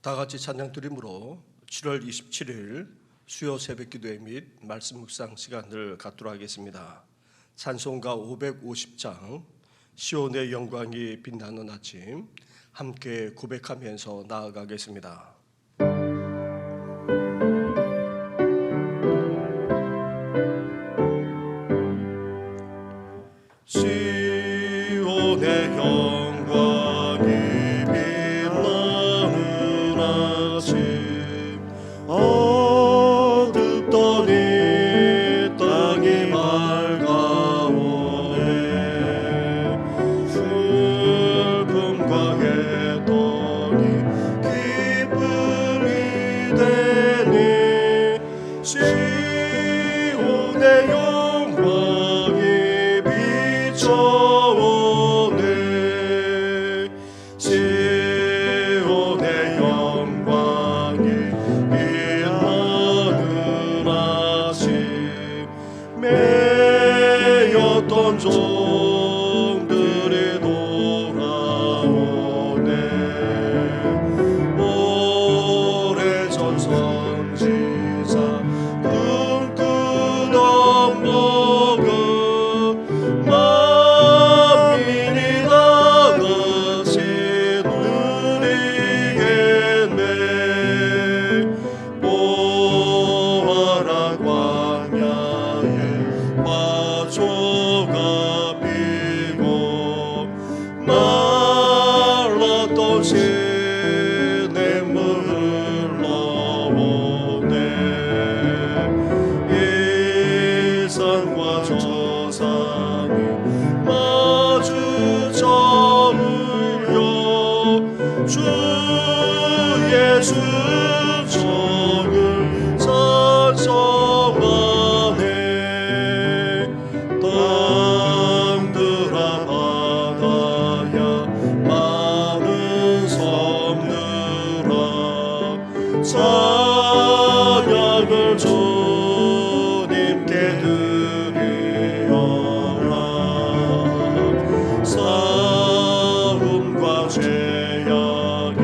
다 같이 찬양 드림으로 7월 27일 수요 새벽기도회 및 말씀 묵상 시간을 갖도록 하겠습니다. 찬송가 550장 시온의 영광이 빛나는 아침 함께 고백하면서 나아가겠습니다. 시온의 영광이 빛나는 아침 어둡더니 땅이 밝아오네 슬픔과 애통이 기쁨이 되니 시온의 영광이 비춰오네 시온의 영광이 빛나는 아침 매였던 종들이 돌아오네 오래전 선지자 꿈꾸던 먹은 만민이 다 같이 누리겠네 보아라 광야에 화초가 피고 말랐던 시냇물 흘러오네 이 산과 저 산이 마주 저물려 주 예수 정을 찬송하네 땅들아 바다야 많은 섬들아 찬양을 주님께 드리어라 싸움과 죄악이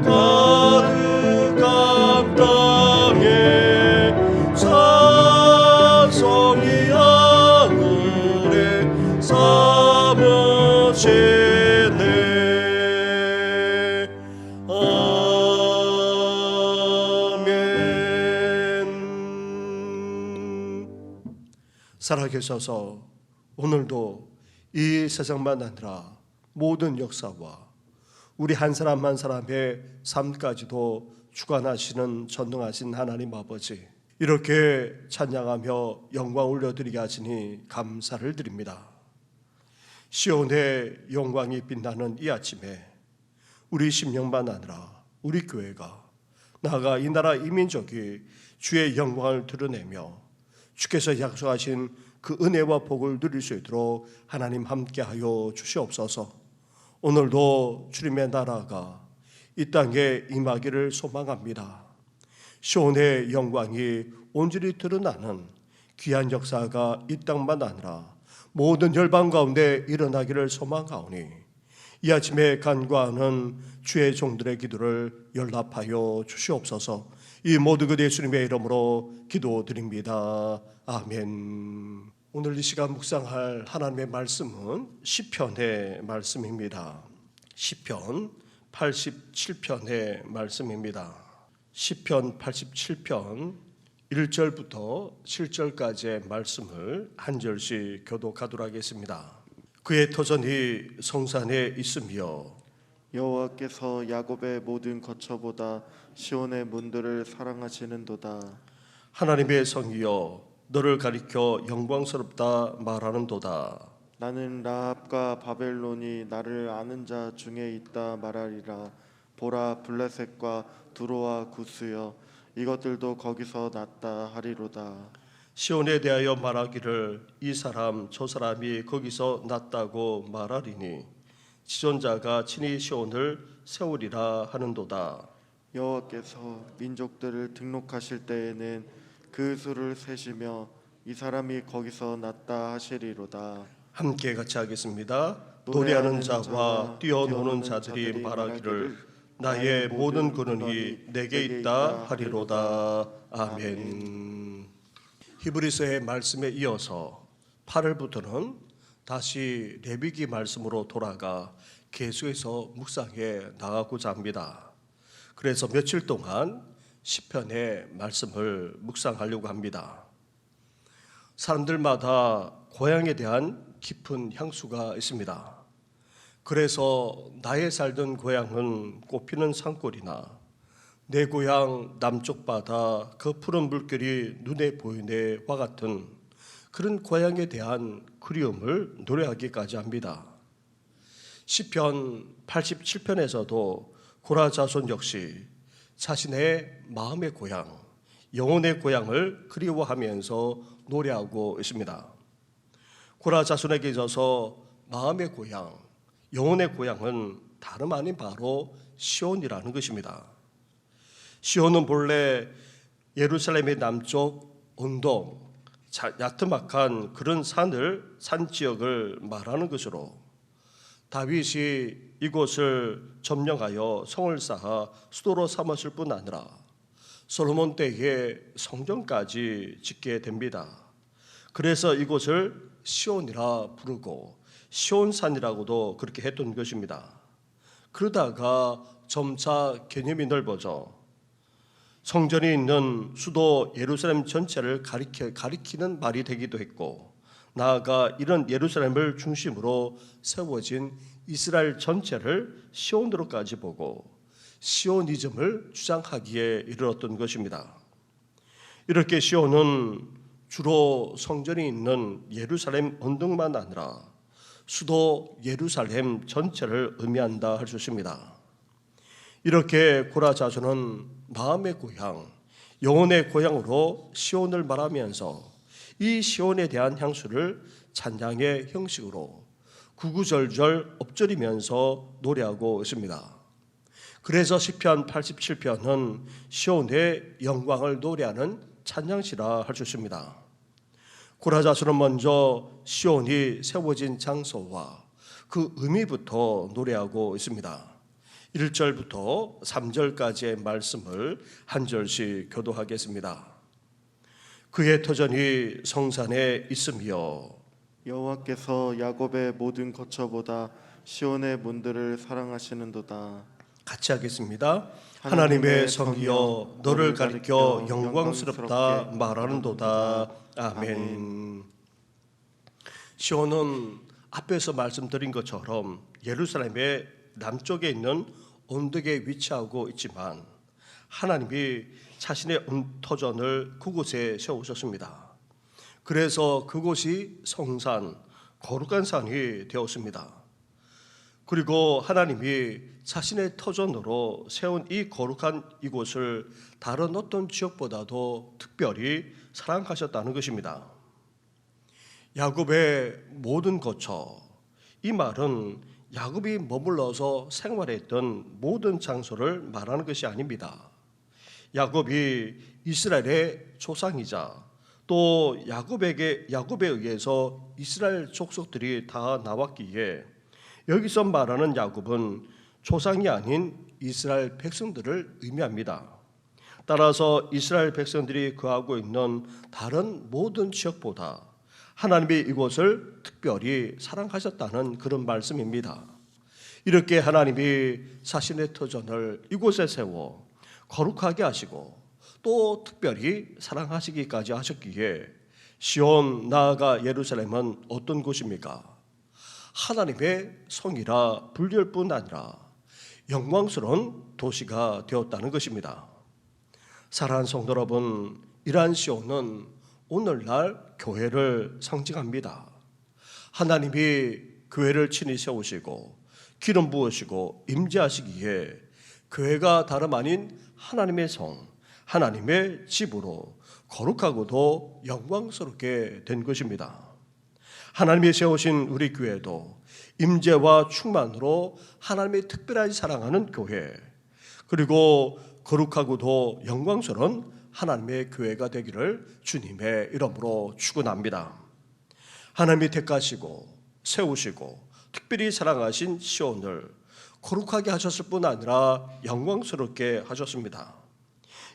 가득한 땅에 찬송이 하늘에 사무치네 아멘. 살아계셔서 오늘도 이 세상만 아니라 모든 역사와 우리 한 사람 한 사람의 삶까지도 주관하시는 전능하신 하나님 아버지, 이렇게 찬양하며 영광 올려드리게 하시니 감사를 드립니다. 시온의 영광이 빛나는 이 아침에 우리 심령만 아니라 우리 교회가 나아가 이 나라 이 민족이 주의 영광을 드러내며 주께서 약속하신 그 은혜와 복을 누릴 수 있도록 하나님 함께하여 주시옵소서. 오늘도 주님의 나라가 이 땅에 임하기를 소망합니다. 시온의 영광이 온전히 드러나는 귀한 역사가 이 땅만 아니라 모든 열방 가운데 일어나기를 소망하오니 이 아침에 간구하는 주의 종들의 기도를 연락하여 주시옵소서. 이 모든 것 예수님의 이름으로 기도드립니다. 아멘. 오늘 이 시간 묵상할 하나님의 말씀은 시편의 말씀입니다. 시편 87편의 말씀입니다. 시편 87편 1절부터 7절까지의 말씀을 한 절씩 교독하도록 하겠습니다. 그의 터전이 성산에 있으며 여호와께서 야곱의 모든 거처보다 시온의 문들을 사랑하시는도다. 하나님의 성이여 너를 가리켜 영광스럽다 말하는도다. 나는 라합과 바벨론이 나를 아는 자 중에 있다 말하리라. 보라 블레셋과 두로와 구스여 이것들도 거기서 났다 하리로다. 시온에 대하여 말하기를 이 사람 저 사람이 거기서 났다고 말하리니 지존자가 친히 시온을 세우리라 하는도다. 여호와께서 민족들을 등록하실 때에는 그 수를 세시며 이 사람이 거기서 났다 하시리로다. 함께 같이 하겠습니다. 노래하는 자와 뛰어노는 자들이 말하기를 나의 모든 근원이 내게 있다 하리로다. 아멘. 히브리서의 말씀에 이어서 8절부터는 다시 레위기 말씀으로 돌아가 계속해서 묵상해 나가고자 합니다. 그래서 며칠 동안 시편의 말씀을 묵상하려고 합니다. 사람들마다 고향에 대한 깊은 향수가 있습니다. 그래서 나의 살던 고향은 꽃피는 산골이나 내 고향 남쪽 바다 그 푸른 물결이 눈에 보이네와 같은 그런 고향에 대한 그리움을 노래하기까지 합니다. 시편 87편에서도 고라 자손 역시 자신의 마음의 고향, 영혼의 고향을 그리워하면서 노래하고 있습니다. 고라 자손에게 있어서 마음의 고향, 영혼의 고향은 다름 아닌 바로 시온이라는 것입니다. 시온은 본래 예루살렘의 남쪽 언덕, 야트막한 그런 산 지역을 말하는 것으로 다윗이 이곳을 점령하여 성을 쌓아 수도로 삼았을 뿐 아니라 솔로몬 때에 성전까지 짓게 됩니다. 그래서 이곳을 시온이라 부르고 시온산이라고도 그렇게 했던 것입니다. 그러다가 점차 개념이 넓어져 성전이 있는 수도 예루살렘 전체를 가리키는 말이 되기도 했고, 나아가 이런 예루살렘을 중심으로 세워진 이스라엘 전체를 시온으로까지 보고 시오니즘을 주장하기에 이르렀던 것입니다. 이렇게 시온은 주로 성전이 있는 예루살렘 언덕만 아니라 수도 예루살렘 전체를 의미한다 할 수 있습니다. 이렇게 고라 자손은 마음의 고향, 영혼의 고향으로 시온을 말하면서 이 시온에 대한 향수를 찬양의 형식으로 구구절절 엎드리면서 노래하고 있습니다. 그래서 시편 87편은 시온의 영광을 노래하는 찬양시라 할 수 있습니다. 고라 자손은 먼저 시온이 세워진 장소와 그 의미부터 노래하고 있습니다. 1절부터 3절까지의 말씀을 한 절씩 교도하겠습니다. 그의 터전이 성산에 있으며 여호와께서 야곱의 모든 거처보다 시온의 문들을 사랑하시는도다. 같이 하겠습니다. 하나님의 성이여 너를 가리켜 영광스럽다 말하는도다. 아멘. 시온은 앞에서 말씀드린 것처럼 예루살렘의 남쪽에 있는 언덕에 위치하고 있지만 하나님이 자신의 터전을 그곳에 세우셨습니다. 그래서 그곳이 성산, 거룩한 산이 되었습니다. 그리고 하나님이 자신의 터전으로 세운 이 거룩한 이곳을 다른 어떤 지역보다도 특별히 사랑하셨다는 것입니다. 야곱의 모든 거처, 이 말은 야곱이 머물러서 생활했던 모든 장소를 말하는 것이 아닙니다. 야곱이 이스라엘의 조상이자 또 야곱에 의해서 이스라엘 족속들이 다 나왔기에 여기서 말하는 야곱은 조상이 아닌 이스라엘 백성들을 의미합니다. 따라서 이스라엘 백성들이 거하고 있는 다른 모든 지역보다 하나님이 이곳을 특별히 사랑하셨다는 그런 말씀입니다. 이렇게 하나님이 자신의 터전을 이곳에 세워 거룩하게 하시고 또 특별히 사랑하시기까지 하셨기에 시온 나아가 예루살렘은 어떤 곳입니까? 하나님의 성이라 불릴 뿐 아니라 영광스러운 도시가 되었다는 것입니다. 사랑하는 성도 여러분, 이러한 시온은 오늘날 교회를 상징합니다. 하나님이 교회를 친히 세우시고 기름 부으시고 임재하시기에 교회가 다름 아닌 하나님의 성, 하나님의 집으로 거룩하고도 영광스럽게 된 것입니다. 하나님이 세우신 우리 교회도 임재와 충만으로 하나님의 특별하게 사랑하는 교회, 그리고 거룩하고도 영광스러운 하나님의 교회가 되기를 주님의 이름으로 축원합니다. 하나님이 택하시고 세우시고 특별히 사랑하신 시온을 거룩하게 하셨을 뿐 아니라 영광스럽게 하셨습니다.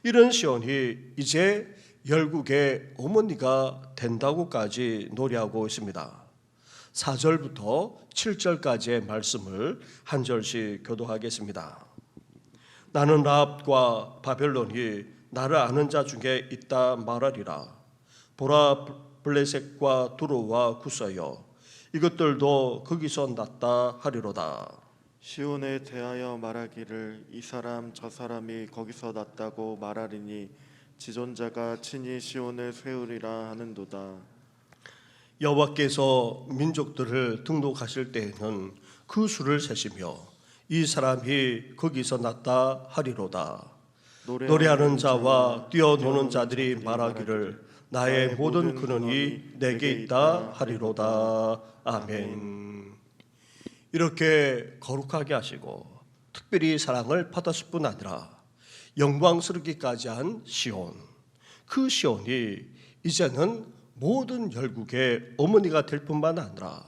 이런 시온이 이제 열국의 어머니가 된다고까지 노래하고 있습니다. 4절부터 7절까지의 말씀을 한 절씩 교도하겠습니다. 나는 라합과 바벨론이 나를 아는 자 중에 있다 말하리라. 보라, 블레셋과 두로와 구서여, 이것들도 거기서 났다 하리로다. 시온에 대하여 말하기를 이 사람 저 사람이 거기서 났다고 말하리니 지존자가 친히 시온을 세우리라 하는도다. 여호와께서 민족들을 등록하실 때에는 그 수를 세시며 이 사람이 거기서 났다 하리로다. 노래하는 자와 뛰어노는 자들이 말하기를 나의 모든 근원이 내게 있다 하리로다. 아멘. 이렇게 거룩하게 하시고 특별히 사랑을 받았을 뿐 아니라 영광스럽기까지 한 시온, 그 시온이 이제는 모든 열국의 어머니가 될 뿐만 아니라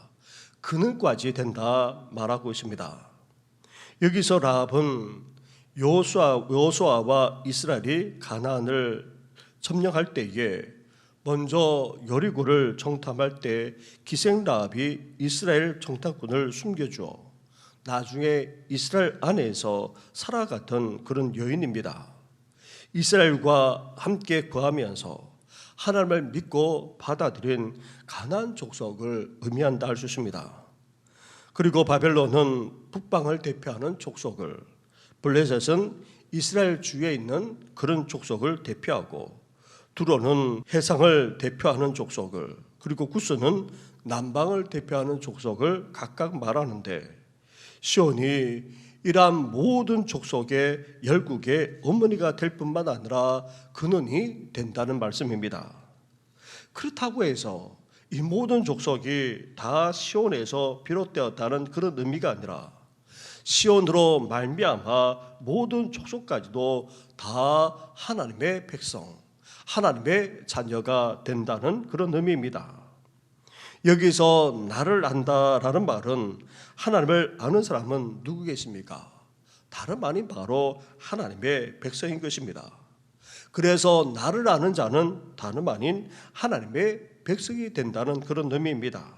근원까지 된다 말하고 있습니다. 여기서 라합은 여호수아와 이스라엘이 가나안을 점령할 때에 먼저 여리고를 정탐할 때 기생 라합이 이스라엘 정탐꾼을 숨겨주어 나중에 이스라엘 안에서 살아갔던 그런 여인입니다. 이스라엘과 함께 거하면서 하나님을 믿고 받아들인 가나안 족속을 의미한다 할 수 있습니다. 그리고 바벨론은 북방을 대표하는 족속을, 블레셋은 이스라엘 주위에 있는 그런 족속을 대표하고, 두로는 해상을 대표하는 족속을, 그리고 구스는 남방을 대표하는 족속을 각각 말하는데, 시온이 이러한 모든 족속의 열국의 어머니가 될 뿐만 아니라 근원이 된다는 말씀입니다. 그렇다고 해서 이 모든 족속이 다 시온에서 비롯되었다는 그런 의미가 아니라 시온으로 말미암아 모든 족속까지도 다 하나님의 백성, 하나님의 자녀가 된다는 그런 의미입니다. 여기서 나를 안다라는 말은 하나님을 아는 사람은 누구 계십니까? 다름 아닌 바로 하나님의 백성인 것입니다. 그래서 나를 아는 자는 다름 아닌 하나님의 백성이 된다는 그런 의미입니다.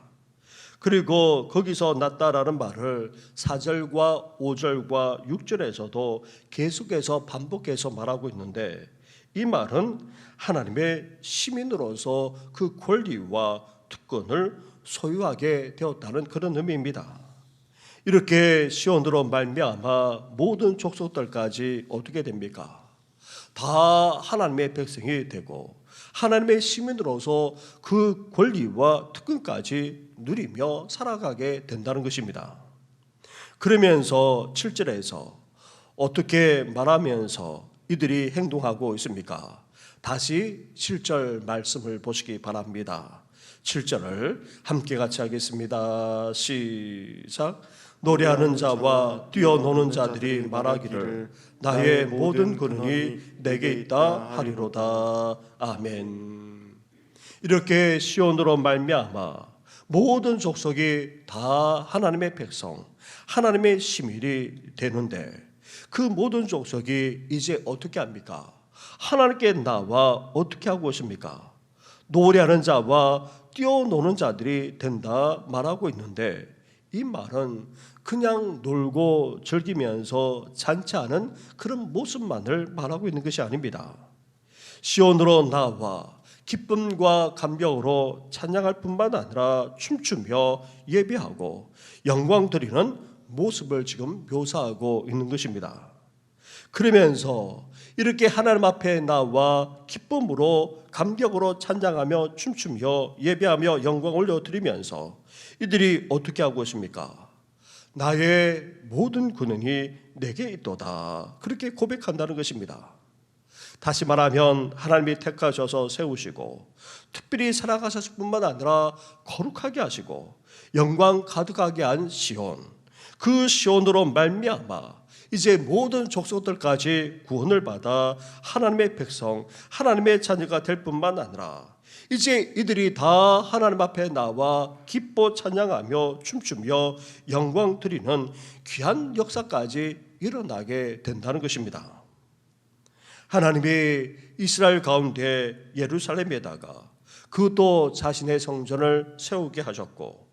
그리고 거기서 났다라는 말을 4절과 5절과 6절에서도 계속해서 반복해서 말하고 있는데, 이 말은 하나님의 시민으로서 그 권리와 특권을 소유하게 되었다는 그런 의미입니다. 이렇게 시온으로 말미암아 모든 족속들까지 어떻게 됩니까? 다 하나님의 백성이 되고 하나님의 시민으로서 그 권리와 특권까지 누리며 살아가게 된다는 것입니다. 그러면서 7절에서 어떻게 말하면서 이들이 행동하고 있습니까? 다시 7절 말씀을 보시기 바랍니다. 7절을 함께 같이 하겠습니다. 시작. 노래하는 자와 뛰어노는 자들이 말하기를 나의 모든 근원이 내게 있다 하리로다. 아멘. 이렇게 시온으로 말미암아 모든 족속이 다 하나님의 백성, 하나님의 시민이 되는데, 그 모든 족속이 이제 어떻게 합니까? 하나님께 나와 어떻게 하고 있습니까? 노래하는 자와 뛰어노는 자들이 된다 말하고 있는데, 이 말은 그냥 놀고 즐기면서 잔치하는 그런 모습만을 말하고 있는 것이 아닙니다. 시온으로 나와 기쁨과 감격으로 찬양할 뿐만 아니라 춤추며 예배하고 영광 드리는 모습을 지금 묘사하고 있는 것입니다. 그러면서 이렇게 하나님 앞에 나와 기쁨으로 감격으로 찬양하며 춤추며 예배하며 영광 올려드리면서 이들이 어떻게 하고 있습니까? 나의 모든 근원이 내게 있도다, 그렇게 고백한다는 것입니다. 다시 말하면 하나님이 택하셔서 세우시고 특별히 사랑하셨을 뿐만 아니라 거룩하게 하시고 영광 가득하게 한 시온, 그 시온으로 말미암아 이제 모든 족속들까지 구원을 받아 하나님의 백성, 하나님의 자녀가 될 뿐만 아니라 이제 이들이 다 하나님 앞에 나와 기뻐 찬양하며 춤추며 영광 드리는 귀한 역사까지 일어나게 된다는 것입니다. 하나님이 이스라엘 가운데 예루살렘에다가 그것도 자신의 성전을 세우게 하셨고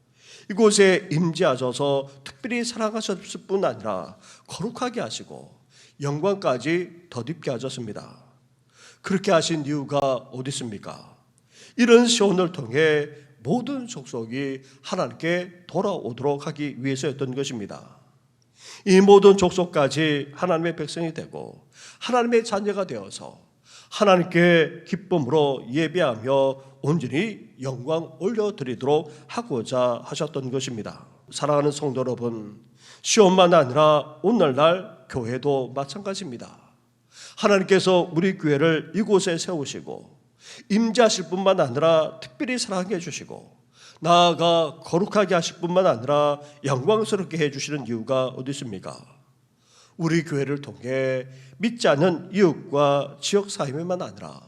이곳에 임재하셔서 특별히 사랑하셨을 뿐 아니라 거룩하게 하시고 영광까지 덧입게 하셨습니다. 그렇게 하신 이유가 어디 있습니까? 이런 시온을 통해 모든 족속이 하나님께 돌아오도록 하기 위해서였던 것입니다. 이 모든 족속까지 하나님의 백성이 되고 하나님의 자녀가 되어서 하나님께 기쁨으로 예배하며 온전히 영광 올려드리도록 하고자 하셨던 것입니다. 사랑하는 성도 여러분, 시온만 아니라 오늘날 교회도 마찬가지입니다. 하나님께서 우리 교회를 이곳에 세우시고 임재하실 뿐만 아니라 특별히 사랑해 주시고 나아가 거룩하게 하실 뿐만 아니라 영광스럽게 해주시는 이유가 어디 있습니까? 우리 교회를 통해 믿지 않는 이웃과 지역 사회만 아니라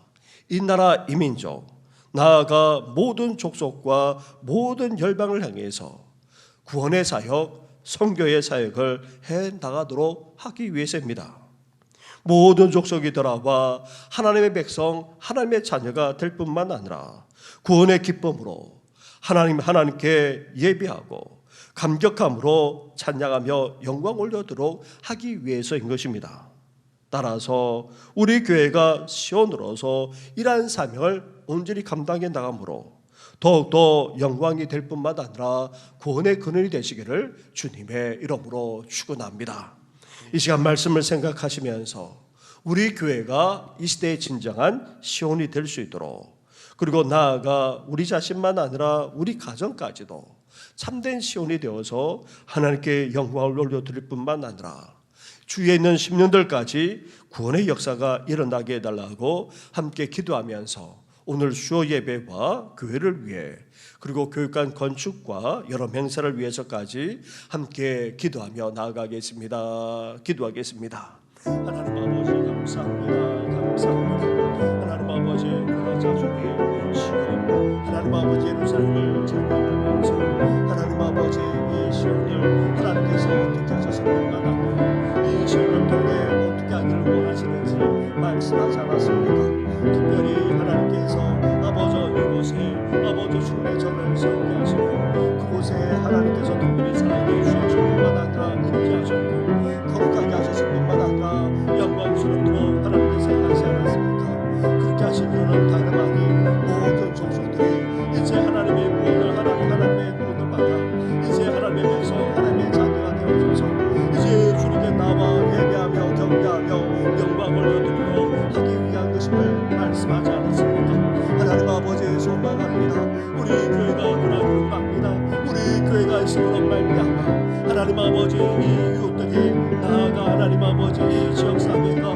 이 나라 이민족 나아가 모든 족속과 모든 열방을 향해서 구원의 사역, 선교의 사역을 해나가도록 하기 위해서입니다. 모든 족속이 돌아와 하나님의 백성, 하나님의 자녀가 될 뿐만 아니라 구원의 기쁨으로 하나님께 예배하고 감격함으로 찬양하며 영광 올려도록 하기 위해서인 것입니다. 따라서 우리 교회가 시온으로서 이러한 사명을 온전히 감당해 나가므로 더욱더 영광이 될 뿐만 아니라 구원의 근원이 되시기를 주님의 이름으로 축원합니다. 이 시간 말씀을 생각하시면서 우리 교회가 이 시대의 진정한 시온이 될 수 있도록 그리고 나아가 우리 자신만 아니라 우리 가정까지도 참된 시온이 되어서 하나님께 영광을 올려드릴 뿐만 아니라 주위에 있는 10년들까지 구원의 역사가 일어나게 해달라고 함께 기도하면서 오늘 수요 예배와 교회를 위해 그리고 교육관 건축과 여러 행사를 위해서까지 함께 기도하며 나아가겠습니다. 기도하겠습니다. 하나님 아버지 감사합니다. 감사합니다. 하나님 아버지 그가 자주의 시온 하나님 아버지 예루살렘을 찬양하면서 하나님 아버지 이 시온을 하나님께서 어떻게 하셨습니까? 이 시온을 통해 어떻게 하기를 원하시는지 말씀하지 않았습니까? 특별히 하나님께서 아버지 이곳에 아버지 주님의 전을 세우게 하시고 그곳에 하나님께서 특별히 사랑해 주실 뿐만 아니라 임재하셨고 거룩하게 하셨을 뿐만 아니라 영광스럽도록 하나님께서 하지 않았습니까? 그렇게 하신 이유는 다름 아닌 모든 족속들이 이제 하나님의 구원을 하나님의 구원을 받아 이제 하나님의 백성 하나님의 자녀가 되어져서 이제 주님께 나와 예배하며 경배하며 영광을 올려드리도록 하기 위한 것임을 말씀하지 않았습니까? 하나님 아버지의 소망합니다. 우리 교회가 그러기를 갑니다. 우리 교회가 있음으로 말미암아 하나님 아버지 이 이웃들이 나아가 하나님 아버지 이 지역사회가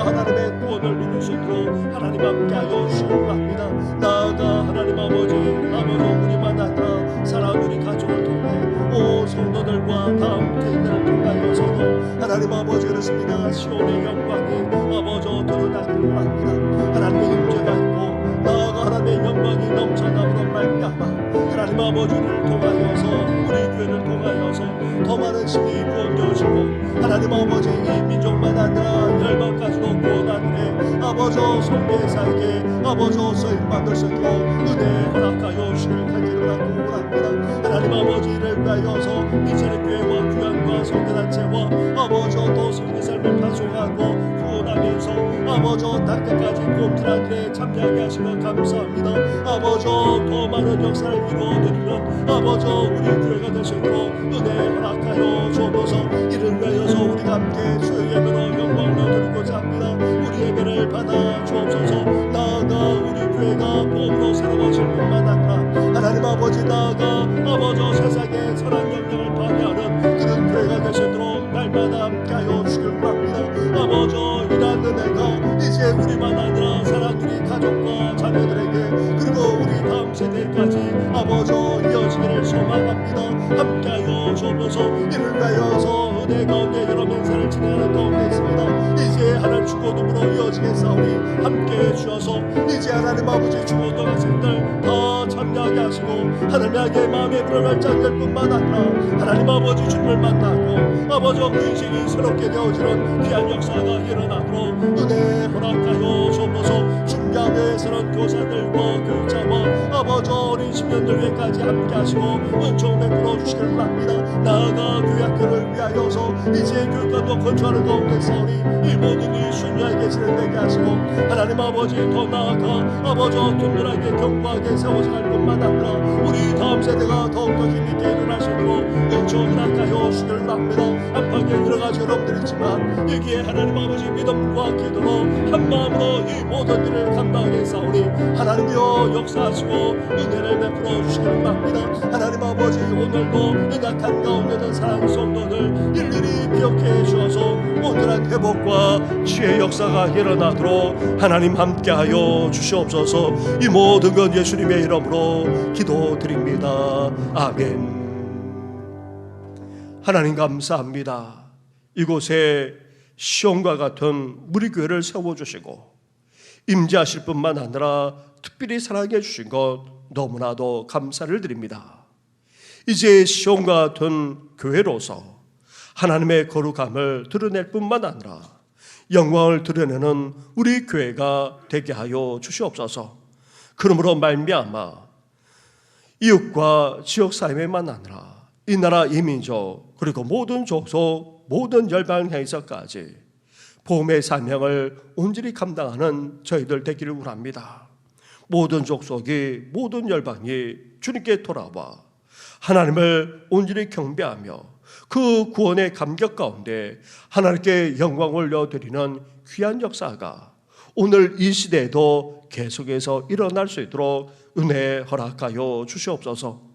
하나님의 구원을 누릴 수 있도록 하나님 함께하여 주시기를 합니다. 나아가 하나님 아버지 우리만 아니라 사랑하는 우리 가족을 통해 오 성도들과 다 함께 있는 통하여서도 하나님 아버지 그렇습니다. 시온의 영광이 아버지 드러나기를 합니다. 하나님의 임재가 있고 나아가 하나님의 영광이 넘쳐남으로 말미암아 하나님 아버지를 통하여서 우리 교회를 통하여서 더 많은 신이 구원되어지고 하나님 아버지 이 민족만 아니라 열방까지도 구원하는 아버지 성례사에게 아버지 쓰임받을 수 있도록 은혜 허락하여 주시길 간절히 원합니다. 하나님 아버지를 위하여서 이스라엘 교회와 교양과 성교단체와 아버지 또 성례사를 파송하고 구원하면서 아버지 땅끝까지 구원하는 일에 참여하게 하시며 감사합니다. 아버지 더 많은 역사를 이루어드리는 아버지 우리 교회가 되시도록 은혜 허락하여 주옵소서. 이를 위하여서 우리가 함께 주의 예배로 영광을 드리고자 합니다. 우리 예배를 받아 주옵소서. 나아가 우리 교회가 몸으로 새로워질 뿐만 아니라 하나님 아버지 나아가 아버지 세상의 선한 영향을 발휘하는 그런 교회가 되시도록 날마다 함께하여 주시길 바랍니다. 아버지 이러한 은혜가 이제 우리만 아니라 사랑하는 우리 가족과 자녀들에게 그리고 우리 다음 세대까지 아버지 이어지기를 소망합니다. 함께하여 주옵소서. 이를 위하여서 은혜 가운데 여러 명사를 진행하는 가운데 하나님 아버지 주님을 만나고 아버지 그 인생이 새롭게 되어지는 귀한 역사가 일어나도록 은혜 허락하여 주옵소서. 중교회에서는 교사들과 교육자와 아버지 어린 청년들 위에까지 함께 하시고 은총 베풀어 주시기를 바랍니다. 나아가 교학교를 위하여서 이제 교육관도 건축하는 가운데 사오니 이 모든 이 순위에게 진행되게 하시고 하나님 아버지 더 나아가 아버지 든든하게 견고하게 세워져 갈 뿐만 아니라 우리 다음 세대가 더욱더 힘있게 일어나시도록 은총 허락하여 주시기를 바랍니다. 안팎에 여러 가지 어려움들이 있지만 여기에 하나님 아버지 믿음과 기도로 한 마음으로 이 모든 일을 감당하게 싸우니 하나님이여 역사하시고 은혜를 베풀어 주시기를 바랍니다. 하나님 아버지 오늘도 연약한 가운데 든 사랑하는 성도들 일일이 기억해 주셔서 온전한 회복과 치유의 역사가 일어나도록 하나님 함께하여 주시옵소서. 이 모든 것 예수님의 이름으로 기도드립니다. 아멘. 하나님 감사합니다. 이곳에 시온과 같은 우리 교회를 세워주시고 임재하실 뿐만 아니라 특별히 사랑해 주신 것 너무나도 감사를 드립니다. 이제 시온과 같은 교회로서 하나님의 거룩함을 드러낼 뿐만 아니라 영광을 드러내는 우리 교회가 되게 하여 주시옵소서. 그러므로 말미암아 이웃과 지역 사회만 아니라 이 나라 이민족 그리고 모든 족속 모든 열방을 향해서까지 복음의 사명을 온전히 감당하는 저희들 되기를 원합니다. 모든 족속이 모든 열방이 주님께 돌아와 하나님을 온전히 경배하며 그 구원의 감격 가운데 하나님께 영광을 올려드리는 귀한 역사가 오늘 이 시대에도 계속해서 일어날 수 있도록 은혜 허락하여 주시옵소서.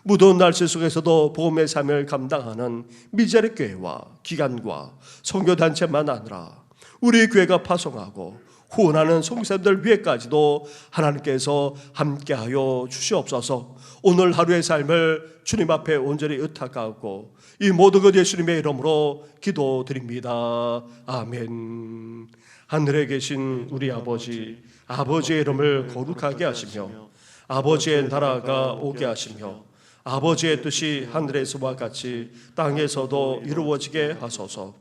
무더운 날씨 속에서도 복음의 삶을 감당하는 미자리 교회와 기관과 선교단체만 아니라 우리 교회가 파송하고 후원하는 성도들 위에까지도 하나님께서 함께하여 주시옵소서. 오늘 하루의 삶을 주님 앞에 온전히 의탁하고 이 모든 것 예수님의 이름으로 기도드립니다. 아멘. 하늘에 계신 우리 아버지, 아버지의 이름을 거룩하게 하시며 아버지의 나라가 오게 하시며 아버지의 뜻이 하늘에서와 같이 땅에서도 이루어지게 하소서.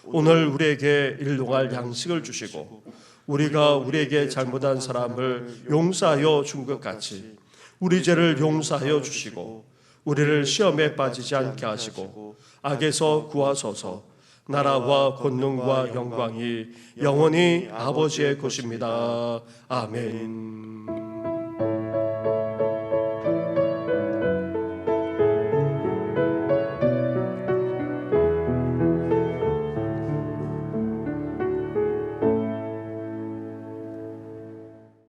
오늘 우리에게 일용할 양식을 주시고 우리가 우리에게 잘못한 사람을 용서하여 준 것 같이 우리 죄를 용서하여 주시고 우리를 시험에 빠지지 않게 하시고 악에서 구하소서. 나라와 권능과 영광이 영원히 아버지의 것입니다. 아멘.